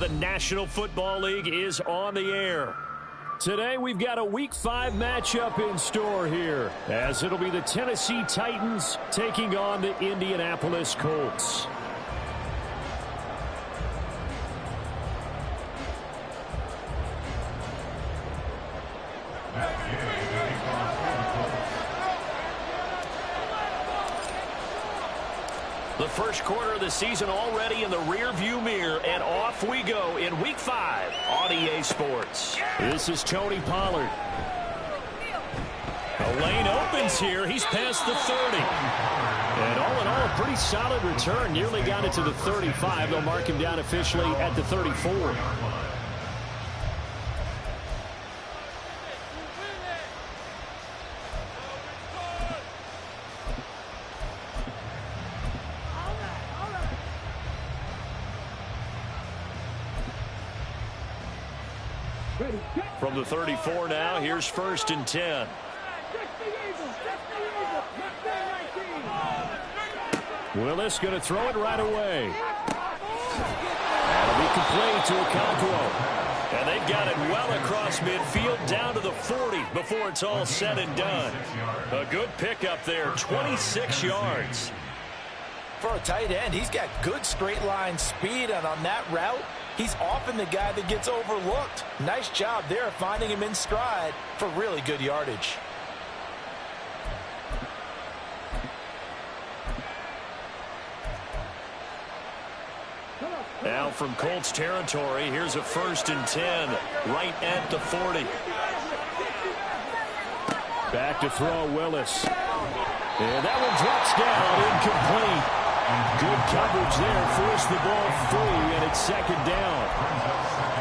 The National Football League is on the air. Today we've got a Week 5 matchup in store here, as it'll be the Tennessee Titans taking on the Indianapolis Colts. The first quarter of the season already in the rear-view mirror, and off we go in Week 5 on EA Sports. This is Tony Pollard. The lane opens here. He's past the 30. And all in all, a pretty solid return. Nearly got it to the 35. They'll mark him down officially at the 34. From the 34 now, here's 1st and 10. Willis going to throw it right away. That'll be complete to Okonkwo. And they've got it well across midfield down to the 40 before it's all said and done. A good pickup there, 26 yards. For a tight end, he's got good straight line speed, and on that route, he's often the guy that gets overlooked. Nice job there finding him in stride for really good yardage. Now from Colts territory, here's a 1st and 10 right at the 40. Back to throw Willis. And that one drops down, incomplete. Good coverage there, forced the ball free, and it's 2nd down.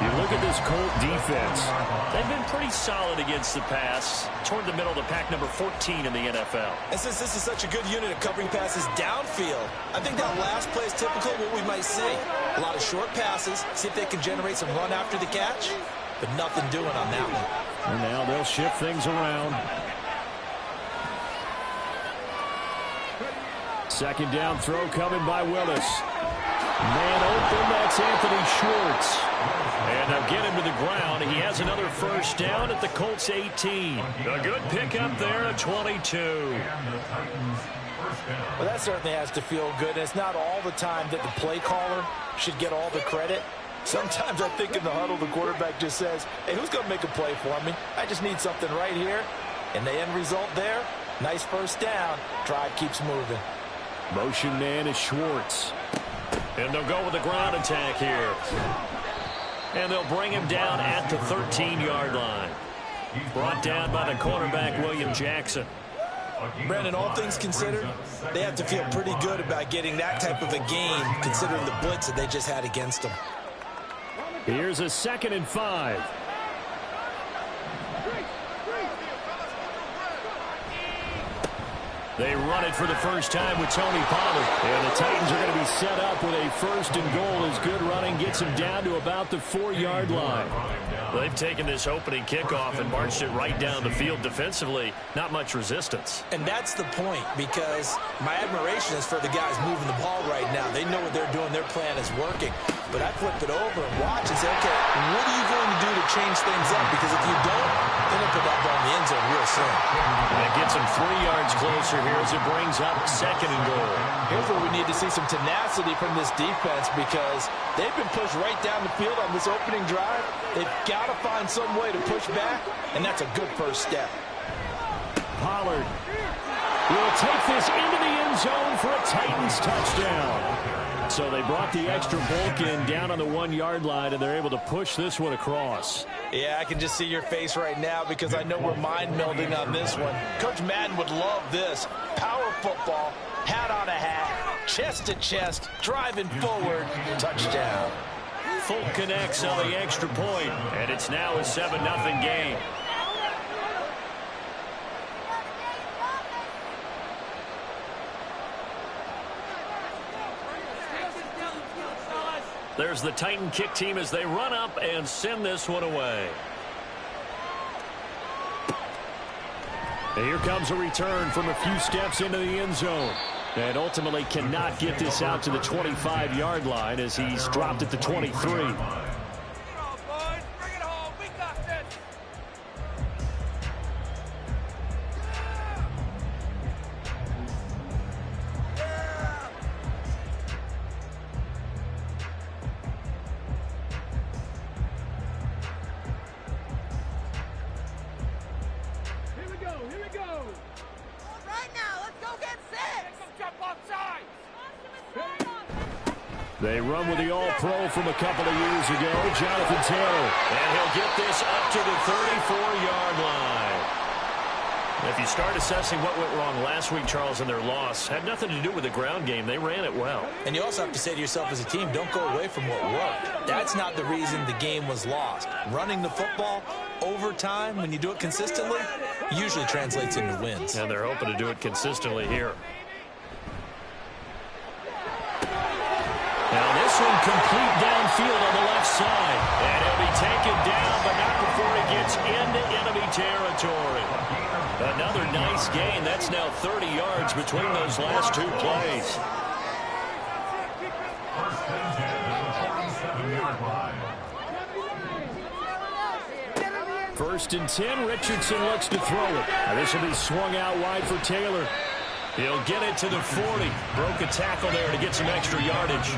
You look at this Colt defense. They've been pretty solid against the pass, toward the middle of the pack, number 14 in the NFL. And since this is such a good unit of covering passes downfield, I think that last play is typical of what we might see. A lot of short passes, see if they can generate some run after the catch, but nothing doing on that one. And now they'll shift things around. 2nd down throw coming by Willis. Man open, that's Anthony Schwartz. And they'll get him to the ground. He has another 1st down at the Colts 18. A good pickup there at 22. Well, that certainly has to feel good. It's not all the time that the play caller should get all the credit. Sometimes I think in the huddle, the quarterback just says, hey, who's going to make a play for me? I just need something right here. And the end result there, nice 1st down. Drive keeps moving. Motion man is Schwartz. And they'll go with the ground attack here. And they'll bring him down at the 13-yard line. Brought down by the cornerback, William Jackson. Brandon, all things considered, they have to feel pretty good about getting that type of a game, considering the blitz that they just had against them. Here's a 2nd and 5. They run it for the first time with Tony Pollard. And the Titans are going to be set up with a 1st and goal as good running gets them down to about the 4-yard line. They've taken this opening kickoff and marched it right down the field defensively. Not much resistance. And that's the point, because my admiration is for the guys moving the ball right now. They know what they're doing. Their plan is working. But I flip it over and watch and say, okay, what are you going to do to change things up? Because if you don't, then they'll put that ball in the end zone real soon. And it gets them 3 yards closer here as it brings up 2nd and goal. Here's where we need to see some tenacity from this defense, because they've been pushed right down the field on this opening drive. They've got to find some way to push back, and that's a good 1st step. Pollard will take this into the end zone for a Titans touchdown. So they brought the extra bulk in down on the 1-yard line, and they're able to push this one across. Yeah, I can just see your face right now, because I know we're mind melding on this one. Coach Madden would love this. Power football, hat on a hat, chest to chest, driving forward, touchdown. Full connects on the extra point, and it's now a 7-0 game. There's the Titan kick team as they run up and send this one away. And here comes a return from a few steps into the end zone. And ultimately cannot get this out to the 25-yard line as he's dropped at the 23. They run with the All-Pro from a couple of years ago, Jonathan Taylor. And he'll get this up to the 34-yard line. If you start assessing what went wrong last week, Charles, in their loss, had nothing to do with the ground game. They ran it well. And you also have to say to yourself as a team, don't go away from what worked. That's not the reason the game was lost. Running the football over time, when you do it consistently, usually translates into wins. And they're hoping to do it consistently here. Now this one complete downfield on the left side. And he'll be taken down, but not before he gets into enemy territory. Another nice gain. That's now 30 yards between those last two plays. First and 10, Richardson looks to throw it. Now this will be swung out wide for Taylor. He'll get it to the 40. Broke a tackle there to get some extra yardage.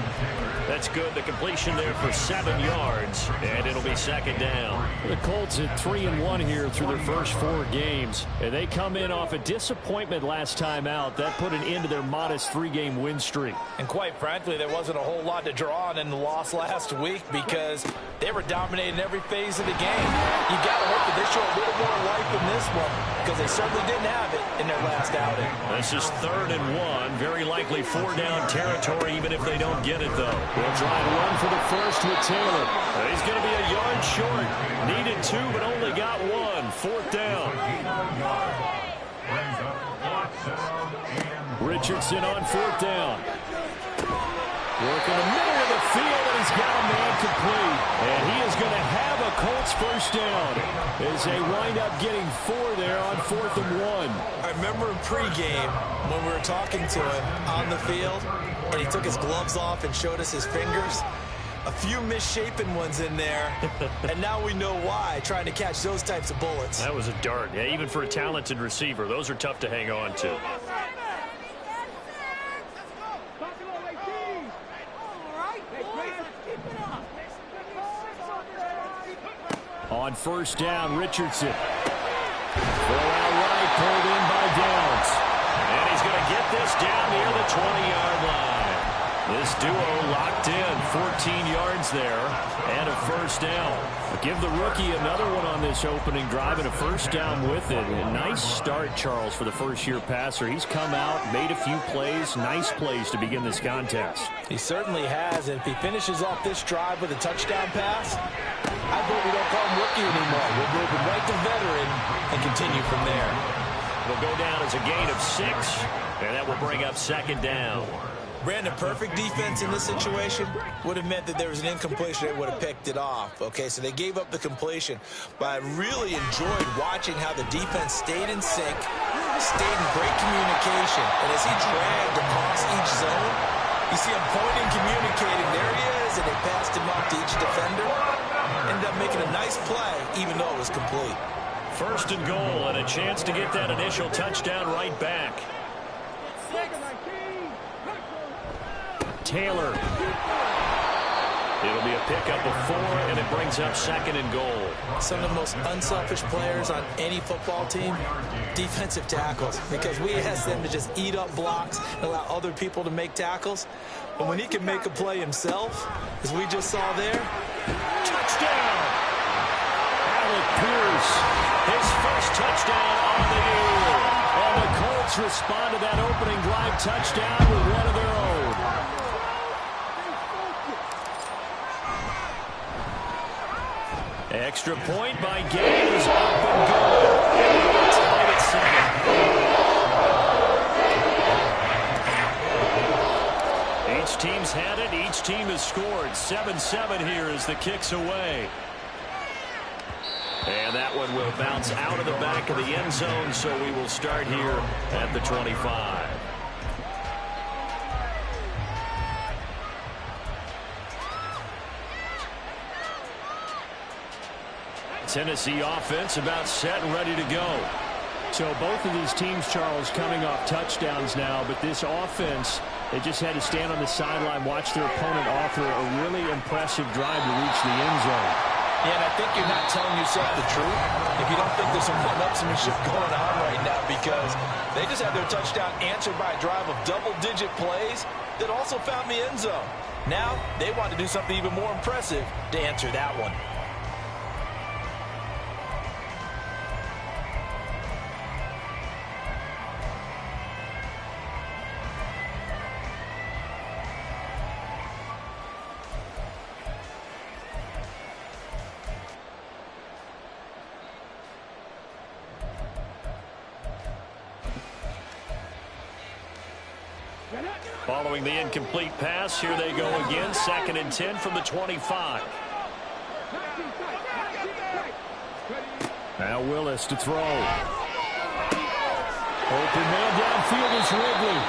That's good. The completion there for 7 yards, and it'll be second down. The Colts at 3-1 here through their first 4 games. And they come in off a disappointment last time out. That put an end to their modest 3-game win streak. And quite frankly, there wasn't a whole lot to draw on in the loss last week because they were dominating every phase of the game. You got to hope that they show a little more life in this one because they certainly didn't have it in their last outing. This is 3rd and 1. Very likely 4-down territory even if they don't get it, though. They'll try and run for the first with Taylor. He's going to be a yard short. Needed 2, but only got 1. 4th down. Richardson on 4th down. Working the middle of the field, and he's got a man complete. And he is going to have a Colts first down as they wind up getting 4 there on 4th and 1. I remember in pregame when we were talking to him on the field, and he took his gloves off and showed us his fingers. A few misshapen ones in there, and now we know why, trying to catch those types of bullets. That was a dart. Yeah, even for a talented receiver, those are tough to hang on to. On first down, Richardson. Throw out right, pulled in by Downs. And he's going to get this down near the 20-yard line. This duo locked in, 14 yards there, and a first down. Give the rookie another one on this opening drive and a first down with it. A nice start, Charles, for the first-year passer. He's come out, made a few plays, nice plays to begin this contest. He certainly has, and if he finishes off this drive with a touchdown pass, I vote we don't call him rookie anymore. We'll move him right to veteran and continue from there. It'll go down as a gain of 6, and that will bring up second down. Brandon, perfect defense in this situation would have meant that there was an incompletion. They would have picked it off. Okay, so they gave up the completion. But I really enjoyed watching how the defense stayed in sync, stayed in great communication. And as he dragged across each zone, you see him pointing, communicating. There he is, and they passed him off to each defender. Ended up making a nice play, even though it was complete. First and goal, and a chance to get that initial touchdown right back. Taylor. It'll be a pickup of 4, and it brings up second and goal. Some of the most unselfish players on any football team, defensive tackles, because we ask them to just eat up blocks and allow other people to make tackles. But when he can make a play himself, as we just saw there, touchdown! Alec Pierce, his first touchdown on the year. And the Colts respond to that opening drive touchdown with one of their own. Extra point by Gaines, up and good. And it's tied at 7. Each team's had it. Each team has scored. 7-7 here as the kick's away. And that one will bounce out of the back of the end zone, so we will start here at the 25. Tennessee offense about set and ready to go. So both of these teams, Charles, coming off touchdowns now, but this offense, they just had to stand on the sideline, watch their opponent offer a really impressive drive to reach the end zone. Yeah, and I think you're not telling yourself the truth if you don't think there's some one-upsmanship going on right now, because they just had their touchdown answered by a drive of double-digit plays that also found the end zone. Now they want to do something even more impressive to answer that one. Following the incomplete pass, here they go again. 2nd and 10 from the 25. Now Willis to throw. Open man downfield is Ridley.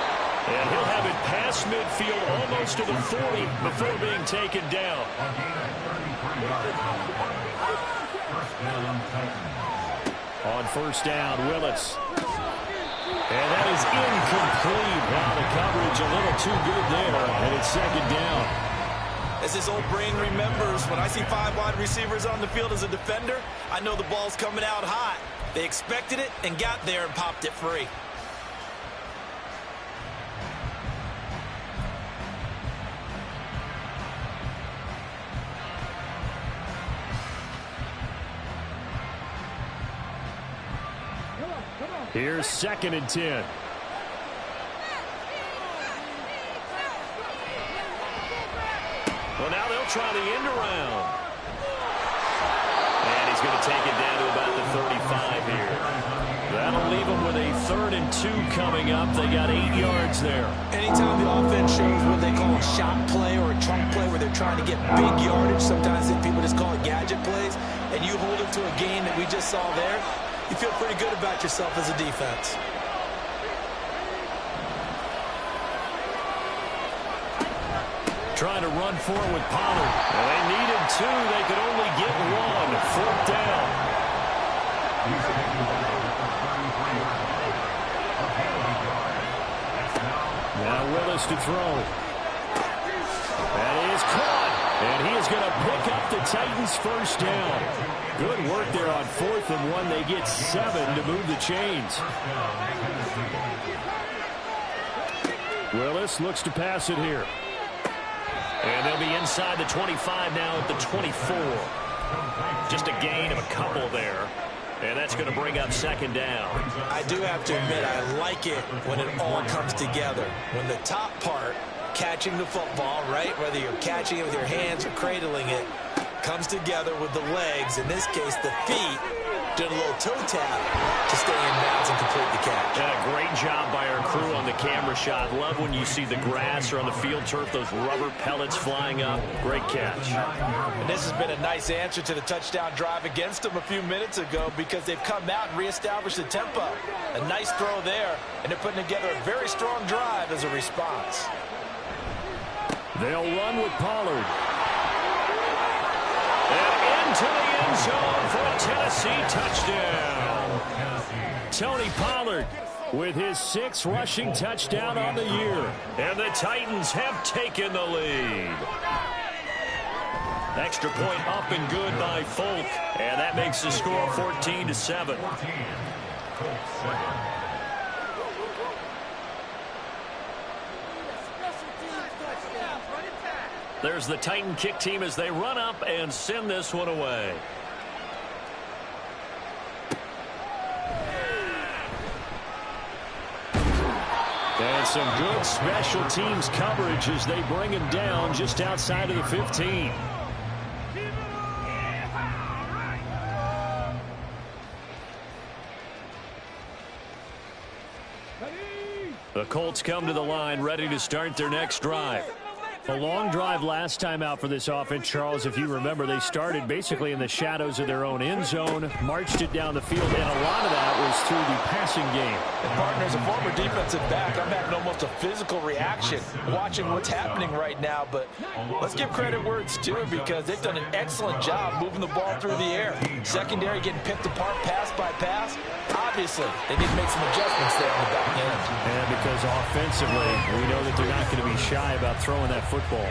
And he'll have it past midfield almost to the 40 before being taken down. On 1st down, Willis. And that is incomplete. Wow, the coverage a little too good there, and it's 2nd down. As his old brain remembers, when I see 5 wide receivers on the field as a defender, I know the ball's coming out hot. They expected it and got there and popped it free. Here's 2nd and 10. Well, now they'll try the end around. And he's going to take it down to about the 35 here. That'll leave them with a 3rd and 2 coming up. They got 8 yards there. Anytime the offense shows what they call a shot play or a trunk play where they're trying to get big yardage, sometimes people just call it gadget plays, and you hold it to a gain that we just saw there, you feel pretty good about yourself as a defense. Trying to run forward with Pollard. Well, they needed 2. They could only get 1. 4th down. Now Willis to throw. That is caught. And he is going to pick up the Titans' 1st down. Good work there on 4th and 1. They get 7 to move the chains. Willis looks to pass it here. And they'll be inside the 25 now at the 24. Just a gain of a couple there. And that's going to bring up 2nd down. I do have to admit, I like it when it all comes together. When the top part, catching the football, right, whether you're catching it with your hands or cradling it, comes together with the legs, in this case the feet, doing a little toe tap to stay in bounds and complete the catch. Yeah, great job by our crew on the camera shot. Love when you see the grass or on the field turf, those rubber pellets flying up. Great catch. And this has been a nice answer to the touchdown drive against them a few minutes ago, because they've come out and reestablished the tempo. A nice throw there, and they're putting together a very strong drive as a response. They'll run with Pollard. And into the end zone for a Tennessee touchdown. Tony Pollard with his 6th rushing touchdown on the year. And the Titans have taken the lead. Extra point up and good by Folk. And that makes the score 14-7. There's the Titan kick team as they run up and send this one away. And some good special teams coverage as they bring him down just outside of the 15. The Colts come to the line ready to start their next drive. A long drive last time out for this offense, Charles. If you remember, they started basically in the shadows of their own end zone, marched it down the field, and a lot of that was through the passing game. And partner, as a former defensive back, I'm having almost a physical reaction watching what's happening right now. But let's give credit where it's due, because they've done an excellent job moving the ball through the air. Secondary getting picked apart pass by pass. Obviously, they need to make some adjustments there on the back end. And because offensively, we know that they're not going to be shy about throwing that football.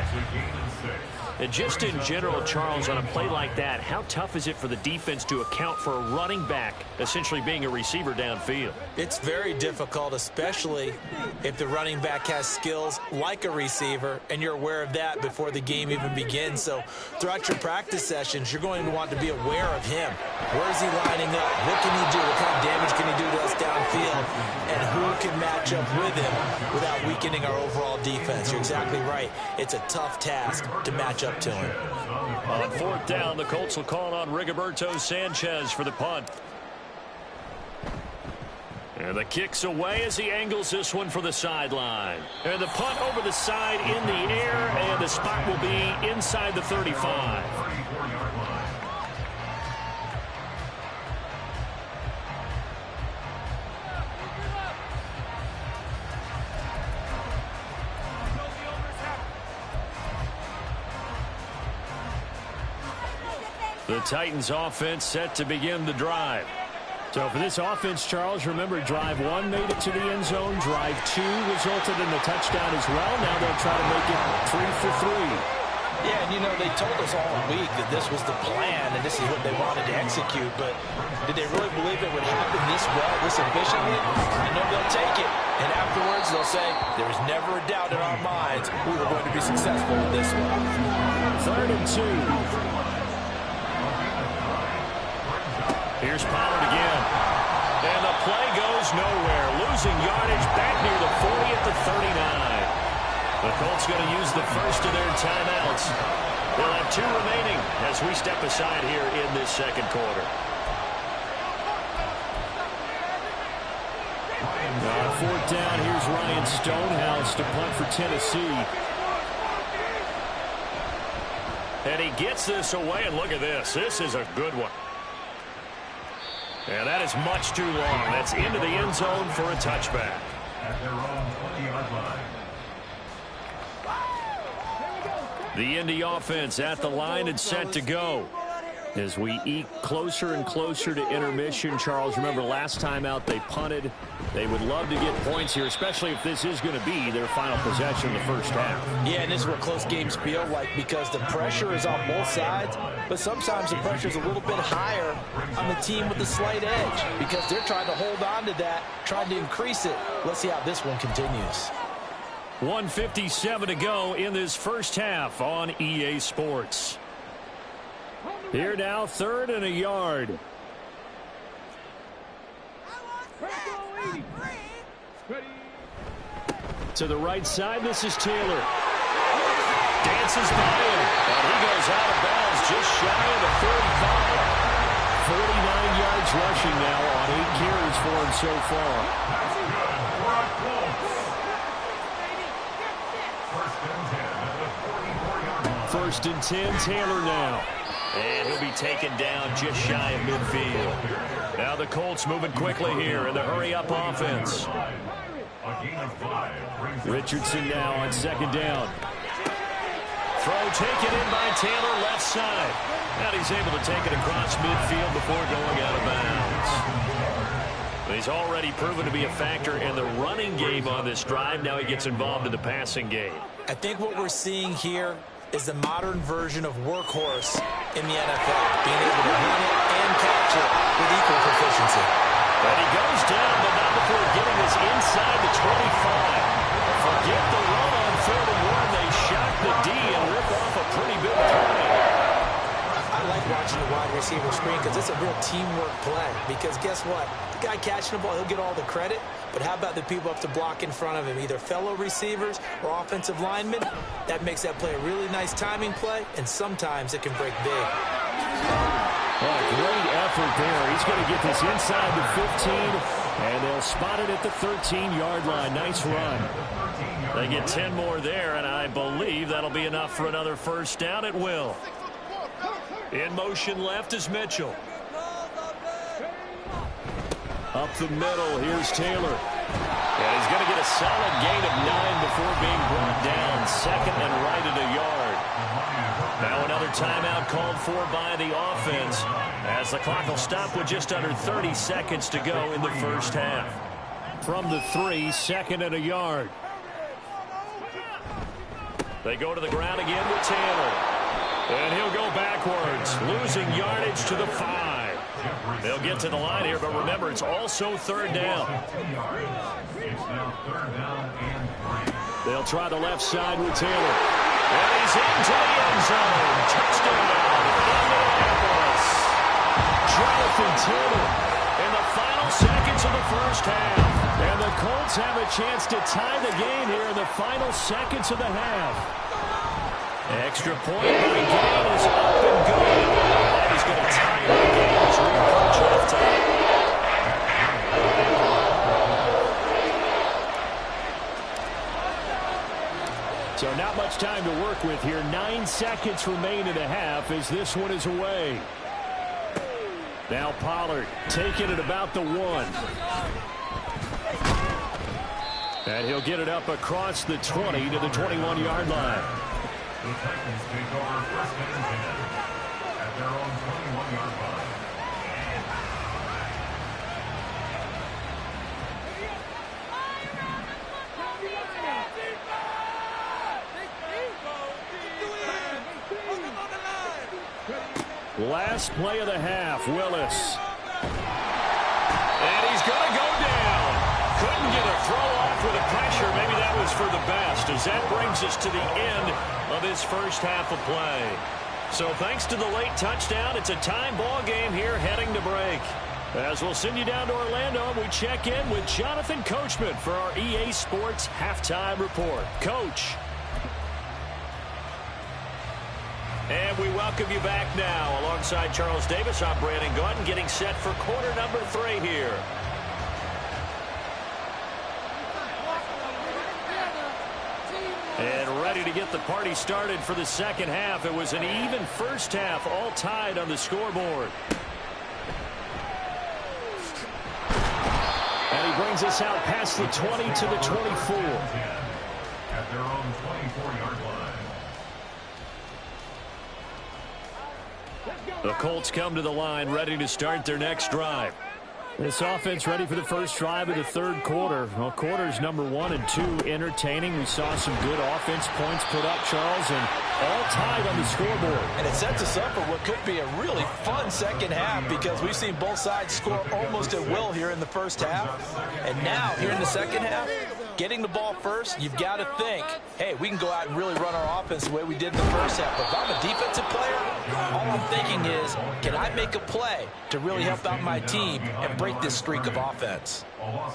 And just in general, Charles, on a play like that, how tough is it for the defense to account for a running back essentially being a receiver downfield? It's very difficult, especially if the running back has skills like a receiver, and you're aware of that before the game even begins. So throughout your practice sessions, you're going to want to be aware of him. Where is he lining up? What can he do? What kind of damage can he do to us downfield? And who can match up with him without weakening our overall defense? You're exactly right. It's a tough task to match up to him. On fourth down, the Colts will call on Rigoberto Sanchez for the punt. And the kick's away as he angles this one for the sideline. And the punt over the side in the air, and the spot will be inside the 35. The Titans offense set to begin the drive. So for this offense, Charles, remember drive 1 made it to the end zone. Drive 2 resulted in the touchdown as well. Now they'll try to make it 3 for 3. Yeah, and you know, they told us all week that this was the plan and this is what they wanted to execute, but did they really believe it would happen this well, this efficiently? I know they'll take it, and afterwards they'll say, there was never a doubt in our minds we were going to be successful with this one. 3rd and 2. Here's Pollard again. And the play goes nowhere. Losing yardage back near the 40 at the 39. The Colts going to use the first of their timeouts. They'll have 2 remaining as we step aside here in this second quarter. On 4th down, here's Ryan Stonehouse to punt for Tennessee. And he gets this away, and look at this. This is a good one. And that is much too long. That's into the end zone for a touchback. At their own 20-yard line. The Indy offense at the line and set to go. As we eke closer and closer to intermission, Charles, remember last time out they punted. They would love to get points here, especially if this is going to be their final possession in the first half. Yeah, and this is what close games feel like because the pressure is on both sides, but sometimes the pressure is a little bit higher on the team with the slight edge because they're trying to hold on to that, trying to increase it. Let's see how this one continues. 1:57 to go in this first half on EA Sports. Here now, 3rd and a yard. To the right side, this is Taylor. Dances by him, and he goes out of bounds just shy of the 35. 49 yards rushing now on 8 carries for him so far. First and 10, Taylor now. And he'll be taken down just shy of midfield. Now the Colts moving quickly here in the hurry-up offense. Richardson now on 2nd down. Throw taken in by Taylor, left side. And he's able to take it across midfield before going out of bounds. He's already proven to be a factor in the running game on this drive. Now he gets involved in the passing game. I think what we're seeing here is the modern version of workhorse in the NFL, being able to run it and catch it with equal proficiency. And he goes down, but not before getting this inside the 25. Forget the run on 3rd and 1. They shock the D and rip off a pretty big play. I like watching the wide receiver screen because it's a real teamwork play. Because guess what? The guy catching the ball, he'll get all the credit. But how about the people up to block in front of him, either fellow receivers or offensive linemen? That makes that play a really nice timing play, and sometimes it can break big. Oh, great effort there. He's going to get this inside the 15, and they'll spot it at the 13-yard line. Nice run. They get 10 more there, and I believe that'll be enough for another first down. It will. In motion left is Mitchell. Up the middle, here's Taylor. And he's going to get a solid gain of 9 before being brought down. 2nd and right at a yard. Now another timeout called for by the offense as the clock will stop with just under 30 seconds to go in the first half. From the 3, 2nd and a yard. They go to the ground again with Taylor. And he'll go backwards, losing yardage to the 5. They'll get to the line here, but remember, it's also third down. They'll try the left side with Taylor. And he's into the end zone. Touchdown, Indianapolis. Jonathan Taylor in the final seconds of the first half. And the Colts have a chance to tie the game here in the final seconds of the half. Extra point by Gain is up and going. And he's going to tie the game as we approach halftime. So not much time to work with here. 9 seconds remain in the half as this one is away. Now Pollard taking it about the 1. And he'll get it up across the 20 to the 21-yard line. The Titans take over first and 10 at their own 21-yard line. Last play of the half, Willis. And he's going to go down. Couldn't get a throw off with the pressure. Maybe that was for the best, as that brings us to the end of this first half of play. So thanks to the late touchdown, it's a time ball game here heading to break. As we'll send you down to Orlando, we check in with Jonathan Coachman for our EA Sports Halftime Report. Coach. And we welcome you back now. Alongside Charles Davis, I'm Brandon Gaudin, getting set for quarter number 3 here. And ready to get the party started for the second half. It was an even first half, all tied on the scoreboard. And he brings us out past the 20 to the 24. At their own 24-yard line. The Colts come to the line, ready to start their next drive. This offense ready for the first drive of the third quarter. Well, quarters number 1 and 2 entertaining. We saw some good offense points put up, Charles, and all tied on the scoreboard. And it sets us up for what could be a really fun second half, because we've seen both sides score almost at will here in the first half. And now, here in the second half, getting the ball first, you've got to think, hey, we can go out and really run our offense the way we did in the first half. But if I'm a defensive player, all I'm thinking is, can I make a play to really help out my team and break this streak of offense?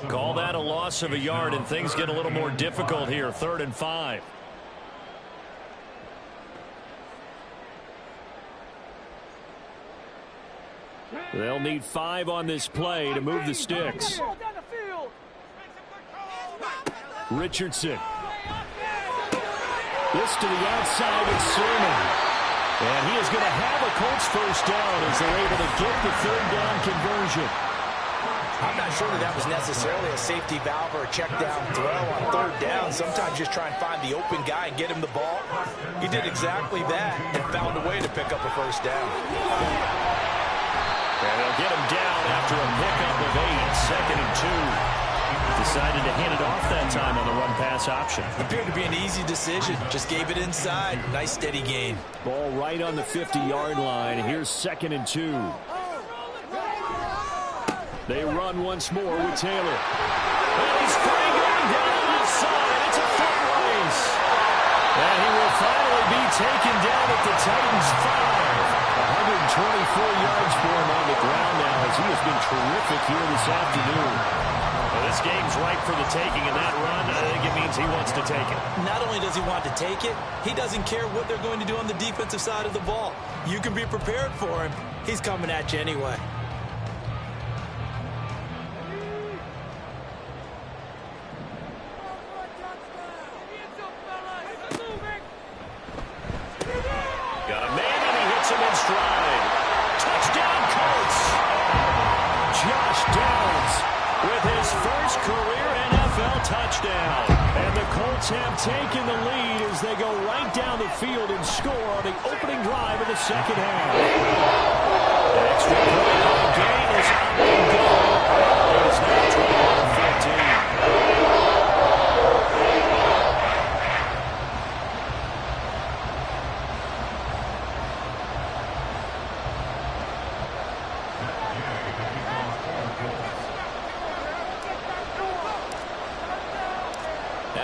Call that a loss of a yard, and things get a little more difficult here. 3rd and 5. They'll need 5 on this play to move the sticks. Richardson. This to the outside, it's Sermon. And he is going to have a Colts first down as they're able to get the 3rd down conversion. I'm not sure that was necessarily a safety valve or a check down throw on 3rd down. Sometimes just try and find the open guy and get him the ball. He did exactly that and found a way to pick up a first down. And they'll get him down after a pickup of 8, 2nd and 2. Decided to hand it off that time on the run-pass option. Appeared to be an easy decision. Just gave it inside. Nice steady gain. Ball right on the 50-yard line. Here's 2nd and 2. They run once more with Taylor. And he's free going down the left side. It's a foot race. And he will finally be taken down at the Titans' 5. 124 yards for him on the ground now, as he has been terrific here this afternoon. Well, this game's ripe for the taking, and that run, I think it means he wants to take it. Not only does he want to take it, he doesn't care what they're going to do on the defensive side of the ball. You can be prepared for him. He's coming at you anyway. Got a man, and he hits him in stride. Touchdown, Colts! Josh Downs with his first career NFL touchdown. And the Colts have taken the lead as they go right down the field and score on the opening drive of the second half. Extra point by Gain is up and going. It is now 21-14.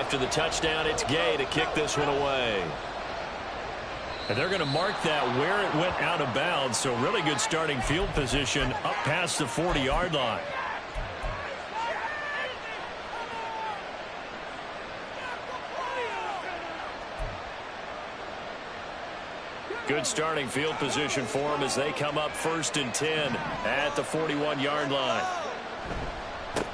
after the touchdown, it's Gay to kick this one away. And they're going to mark that where it went out of bounds, so really good starting field position up past the 40-yard line. Good starting field position for them as they come up 1st and 10 at the 41-yard line.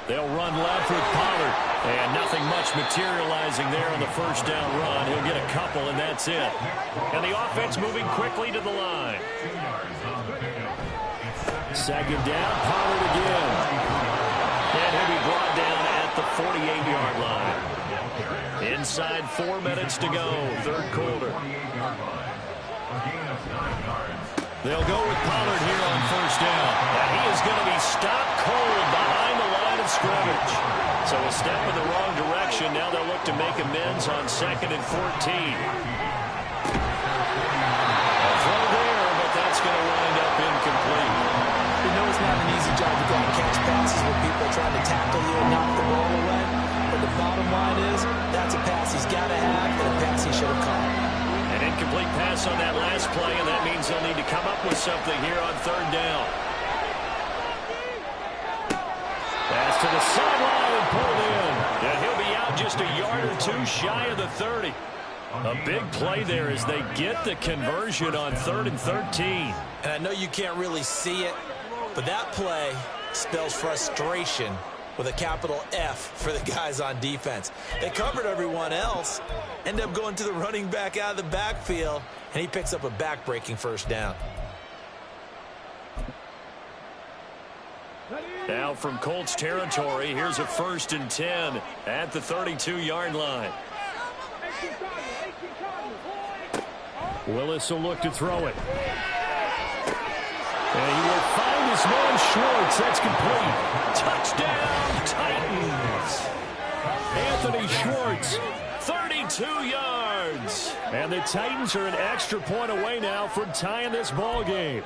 They'll run left with Pollard, and nothing much materializing there on the first down run. He'll get a couple, and that's it. And the offense moving quickly to the line. 2nd down, Pollard again. And he'll be brought down at the 48-yard line. Inside 4 minutes to go, 3rd quarter. They'll go with Pollard here on 1st down. And he is going to be stopped cold behind the line of scrimmage. So a step in the wrong direction. Now they'll look to make amends on 2nd and 14. A throw there, but that's going to wind up incomplete. You know it's not an easy job to go and catch passes when people are trying to tackle you and knock the ball away. But the bottom line is, that's a pass he's got to have and a pass he should have caught. An incomplete pass on that last play, and that means they'll need to come up with something here on 3rd down. Pass to the sideline and pulled in. And he'll be out just a yard or 2 shy of the 30. A big play there as they get the conversion on 3rd and 13. And I know you can't really see it, but that play spells frustration with a capital F for the guys on defense. They covered everyone else, end up going to the running back out of the backfield, and he picks up a back-breaking 1st down. Now from Colts territory, here's a 1st and 10 at the 32-yard line. Willis will look to throw it. And he will find his man Schwartz. That's complete. Touchdown, Titans. Anthony Schwartz, 32 yards. And the Titans are an extra point away now from tying this ball game.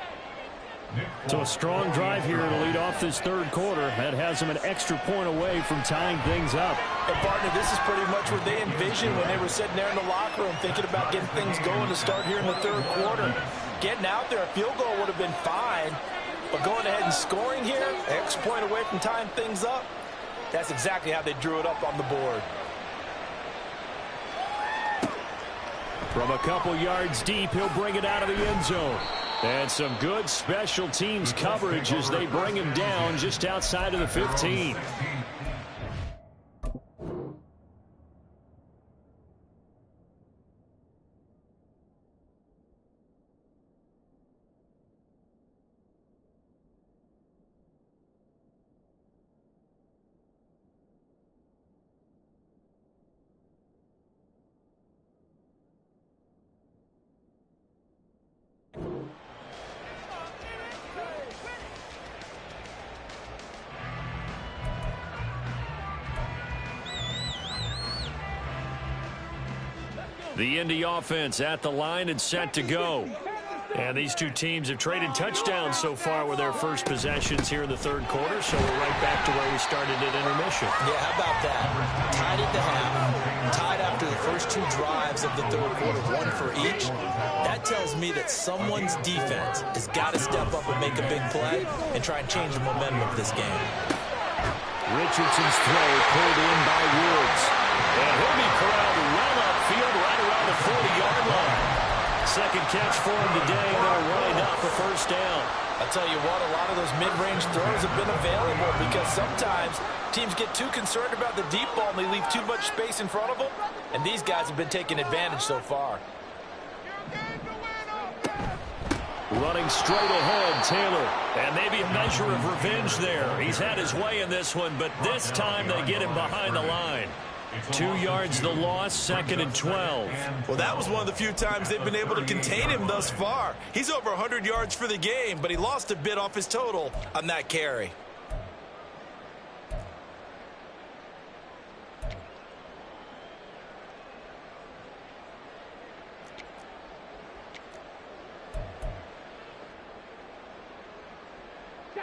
So a strong drive here to lead off this 3rd quarter. That has them an extra point away from tying things up. And partner, this is pretty much what they envisioned when they were sitting there in the locker room thinking about getting things going to start here in the 3rd quarter. Getting out there, a field goal would have been fine. But going ahead and scoring here, an extra point away from tying things up, that's exactly how they drew it up on the board. From a couple yards deep, he'll bring it out of the end zone. And some good special teams coverage as they bring him down just outside of the 15. The Indy offense at the line and set to go. And these two teams have traded touchdowns so far with their first possessions here in the 3rd quarter, so we're right back to where we started at intermission. Yeah, how about that? Tied at the half, tied after the first 2 drives of the 3rd quarter, 1 for each. That tells me that someone's defense has got to step up and make a big play and try and change the momentum of this game. Richardson's throw pulled in by Woods. And he'll be corralled well upfield right around the 40-yard line. 2nd catch for him today, and they'll wind up a 1st down. I'll tell you what, a lot of those mid-range throws have been available because sometimes teams get too concerned about the deep ball and they leave too much space in front of them, and these guys have been taking advantage so far. Running straight ahead, Taylor. And maybe a measure of revenge there. He's had his way in this one, but this time they get him behind the line. 2 yards the loss, 2nd and 12. Well, that was one of the few times they've been able to contain him thus far. He's over 100 yards for the game, but he lost a bit off his total on that carry.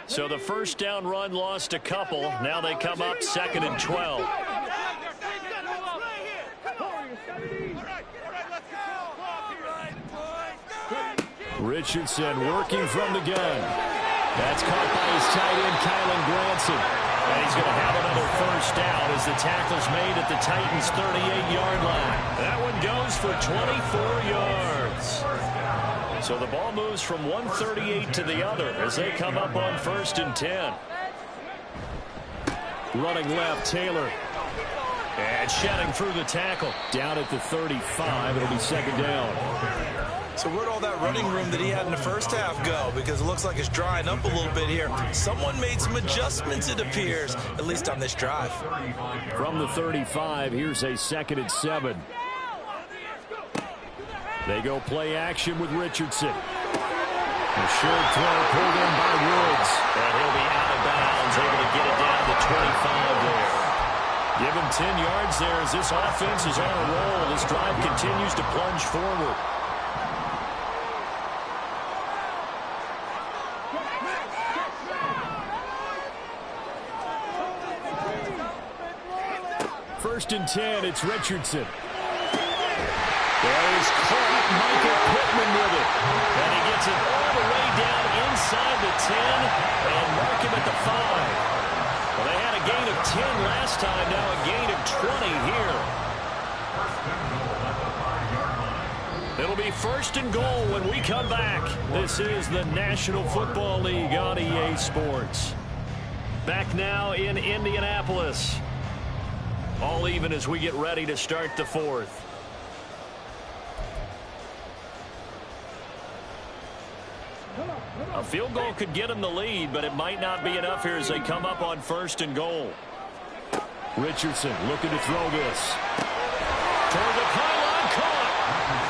So the 1st down run lost a couple. Now they come up 2nd and 12. Richardson working from the gun. That's caught by his tight end, Kylan Granson. And he's going to have another first down as the tackle's made at the Titans' 38-yard line. That one goes for 24 yards. So the ball moves from 138 to the other as they come up on 1st and 10. Running left, Taylor. And shedding through the tackle. Down at the 35. It'll be 2nd down. So where'd all that running room that he had in the first half go? Because it looks like it's drying up a little bit here. Someone made some adjustments, it appears, at least on this drive. From the 35, here's a 2nd and 7. They go play action with Richardson. A short throw pulled in by Woods. And he'll be out of bounds, able to get it down to 25 there. Give him 10 yards there as this offense is on a roll. This drive continues to plunge forward. First and 10, it's Richardson. There is caught Michael Pittman with it. And he gets it all the way down inside the 10 and mark him at the 5. Well, they had a gain of 10 last time, now a gain of 20 here. It'll be 1st and goal when we come back. This is the National Football League on EA Sports. Back now in Indianapolis. All even as we get ready to start the 4th. A field goal could get them the lead, but it might not be enough here as they come up on 1st and goal. Richardson looking to throw this. Toward the pylon, caught.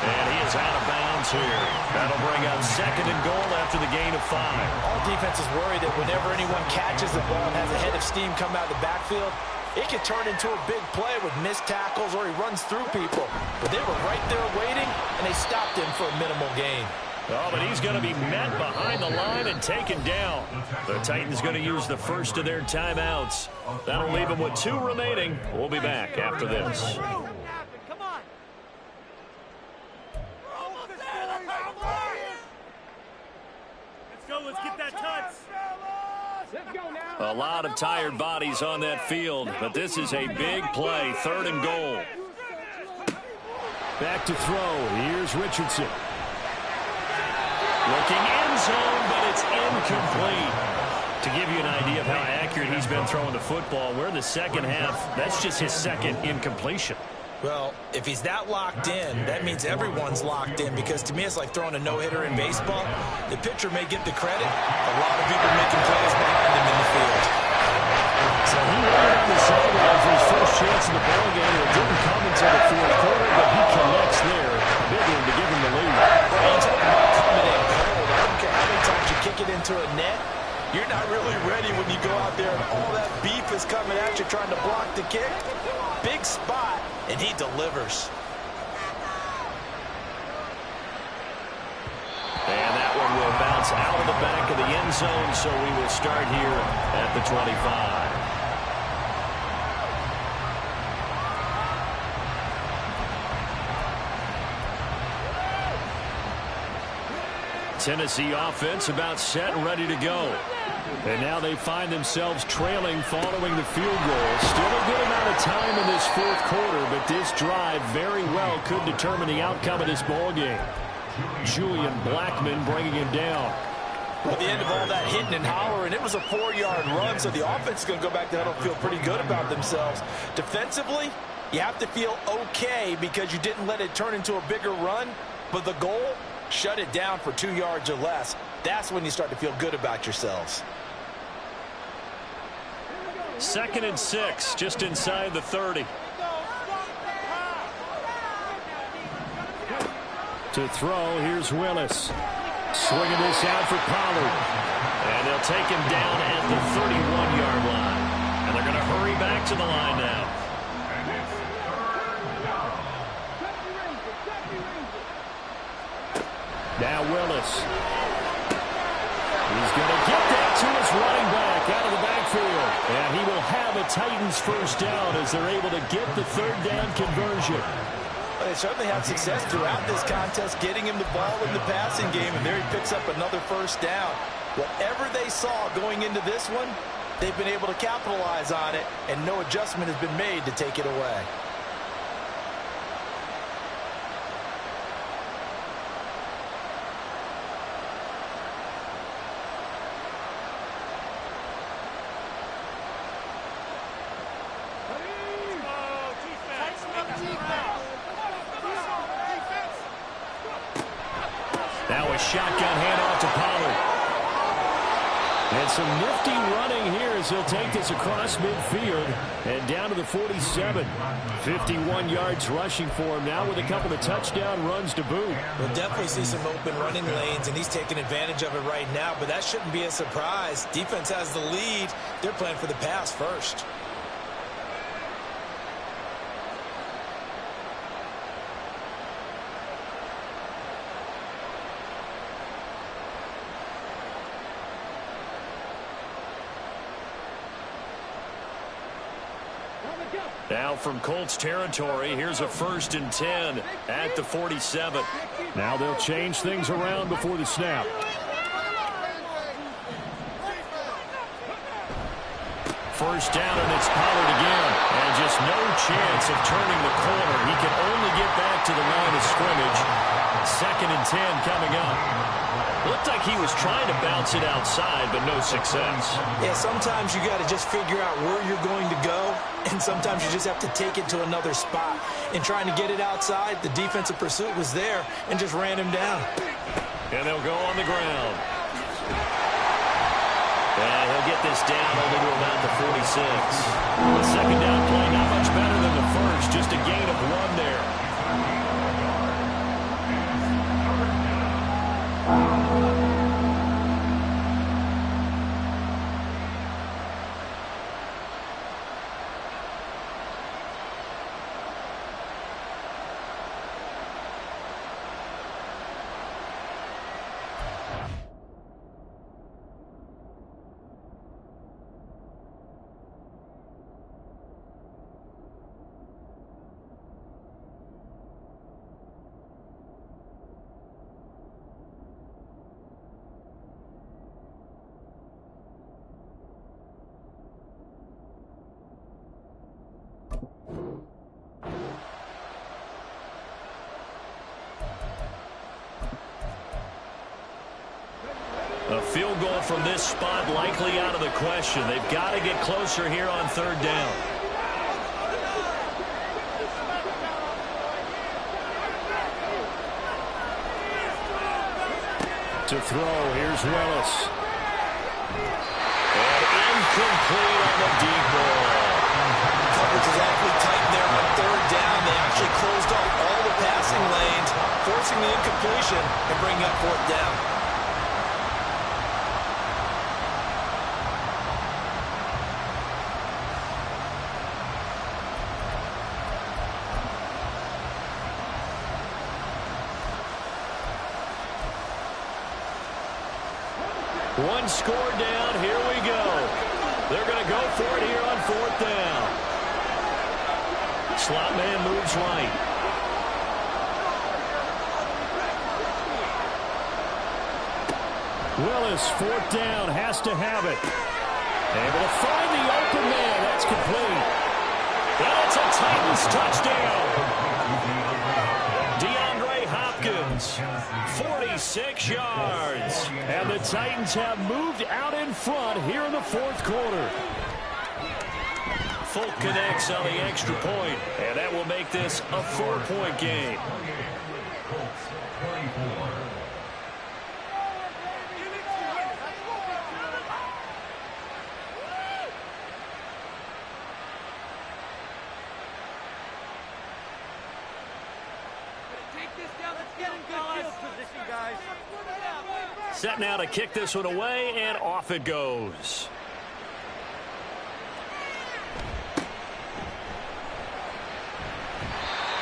And he is out of bounds here. That'll bring up 2nd and goal after the gain of 5. All defenses worry that whenever anyone catches the ball and has a head of steam come out of the backfield, it could turn into a big play with missed tackles or he runs through people. But they were right there waiting, and they stopped him for a minimal gain. Oh, but he's going to be met behind the line and taken down. The Titans going to use the first of their timeouts. That'll leave them with 2 remaining. We'll be back after this. Let's get that touch. A lot of tired bodies on that field, but this is a big play. 3rd and goal. Back to throw. Here's Richardson. Looking end zone, but it's incomplete. To give you an idea of how accurate he's been throwing the football, we're in the 2nd half. That's just his 2nd incompletion. Well, if he's that locked in, that means everyone's locked in, because to me it's like throwing a no-hitter in baseball. The pitcher may get the credit. A lot of people making plays behind him in the field. So he waited on the sideline for his first chance in the ballgame. It didn't come until the 4th quarter, but he connects there. Big one to give him the lead. Well, you talk about coming in cold. I don't care how many times you kick it into a net. You're not really ready when you go out there and all that beef is coming at you trying to block the kick. Big spot, and he delivers. And that one will bounce out of the back of the end zone, so we will start here at the 25. Tennessee offense about set and ready to go. And now they find themselves trailing following the field goal. Still a good amount of time in this 4th quarter, but this drive very well could determine the outcome of this ball game. Julian Blackman bringing him down. At the end of all that hitting and hollering, it was a 4-yard run, so the offense is going to go back there and feel pretty good about themselves. Defensively, you have to feel okay because you didn't let it turn into a bigger run, but the goal, shut it down for 2 yards or less. That's when you start to feel good about yourselves. 2nd and 6, just inside the 30. To throw, here's Willis. Swinging this out for Pollard. And they'll take him down at the 31-yard line. And they're going to hurry back to the line now. Now Willis. He's going to get that to his running back out of the backfield. And he will have a Titans first down as they're able to get the 3rd down conversion. they certainly had success throughout this contest, getting him the ball in the passing game, and there he picks up another first down. Whatever they saw going into this one, they've been able to capitalize on it, and no adjustment has been made to take it away. Now a shotgun handoff to Pollard. And some nifty running here as he'll take this across midfield and down to the 47. 51 yards rushing for him now with a couple of touchdown runs to boot. We'll definitely see some open running lanes, and he's taking advantage of it right now, but that shouldn't be a surprise. Defense has the lead. They're playing for the pass first. Now from Colts territory, here's a 1st and 10 at the 47. Now they'll change things around before the snap. First down, and it's Pollard again. And just no chance of turning the corner. He can only get back to the line of scrimmage. 2nd and 10 coming up. Looked like he was trying to bounce it outside, but no success. Yeah, sometimes you got to just figure out where you're going to go, and sometimes you just have to take it to another spot. In trying to get it outside, the defensive pursuit was there and just ran him down. And they'll go on the ground. And he'll get this down only to about the 46. The second down play not much better than the first, just a gain of 1 there. A field goal from this spot likely out of the question. They've got to get closer here on 3rd down. To throw, here's Willis. And incomplete on the deep ball. Coverage is awfully tight there on 3rd down. They actually closed off all the passing lanes, forcing the incompletion and bringing up 4th down. One score down. Here we go. They're going to go for it here on 4th down. Slot man moves right. Willis, 4th down, has to have it. Able to find the open man. That's complete. And it's a Titans touchdown. DeAndre Hopkins, 46 yards. And the Titans have moved out in front here in the 4th quarter. Folk connects on the extra point, and that will make this a 4-point game. Set now to kick this one away, and off it goes.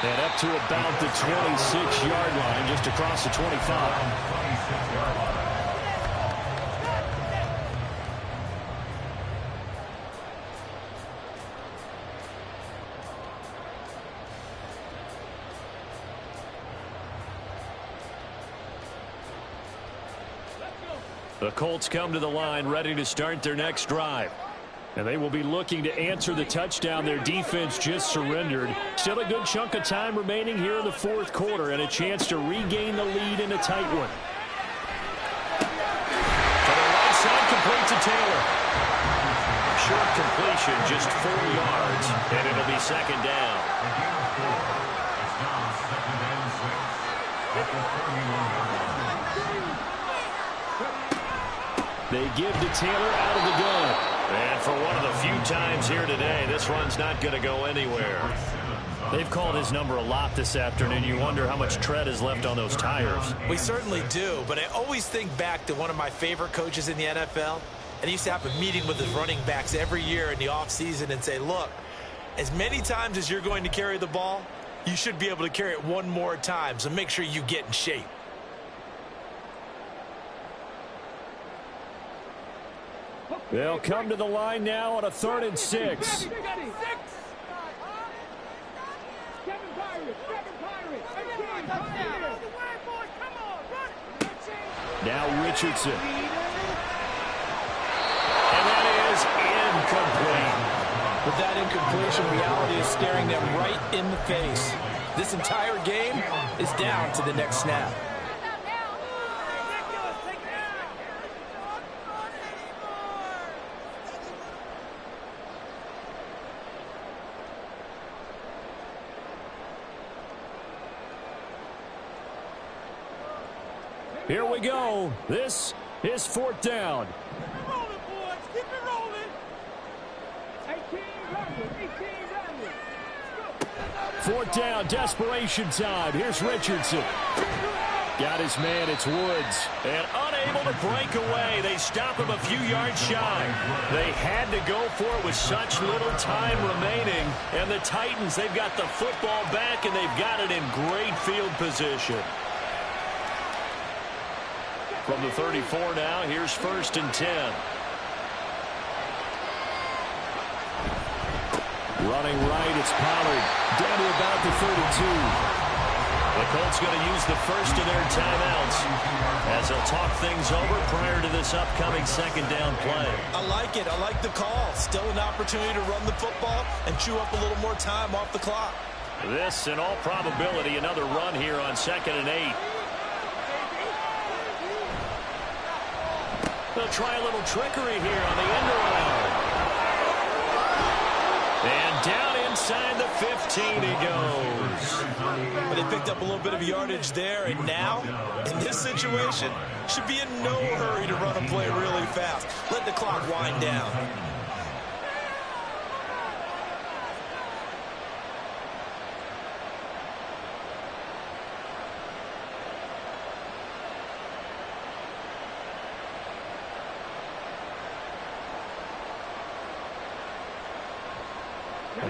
And up to about the 26-yard line, just across the 25. The Colts come to the line ready to start their next drive. And they will be looking to answer the touchdown their defense just surrendered. Still a good chunk of time remaining here in the fourth quarter and a chance to regain the lead in a tight one. To the right side, complete to Taylor. Short completion, just 4 yards, and it'll be second down. They give to Taylor out of the gun. And for one of the few times here today, this run's not going to go anywhere. They've called his number a lot this afternoon. You wonder how much tread is left on those tires. We certainly do, but I always think back to one of my favorite coaches in the NFL. And he used to have a meeting with his running backs every year in the offseason and say, look, as many times as you're going to carry the ball, you should be able to carry it one more time, so make sure you get in shape. They'll come to the line now on a 3rd and 6. Now Richardson. And that is incomplete. With that incompletion, reality is staring them right in the face. This entire game is down to the next snap. Here we go. This is 4th down. Keep it rolling, boys. Keep it rolling. 4th down, desperation time. Here's Richardson. Got his man, it's Woods. And unable to break away. They stop him a few yards shy. They had to go for it with such little time remaining. And the Titans, they've got the football back, and they've got it in great field position. From the 34 now, here's 1st and 10. Running right, it's Pollard. Down to about the 32. The Colts going to use the first of their timeouts as they'll talk things over prior to this upcoming 2nd down play. I like it. I like the call. Still an opportunity to run the football and chew up a little more time off the clock. This, in all probability, another run here on 2nd and 8. They'll try a little trickery here on the end around. And down inside the 15 he goes. But they picked up a little bit of yardage there, and now, in this situation, should be in no hurry to run a play really fast. Let the clock wind down.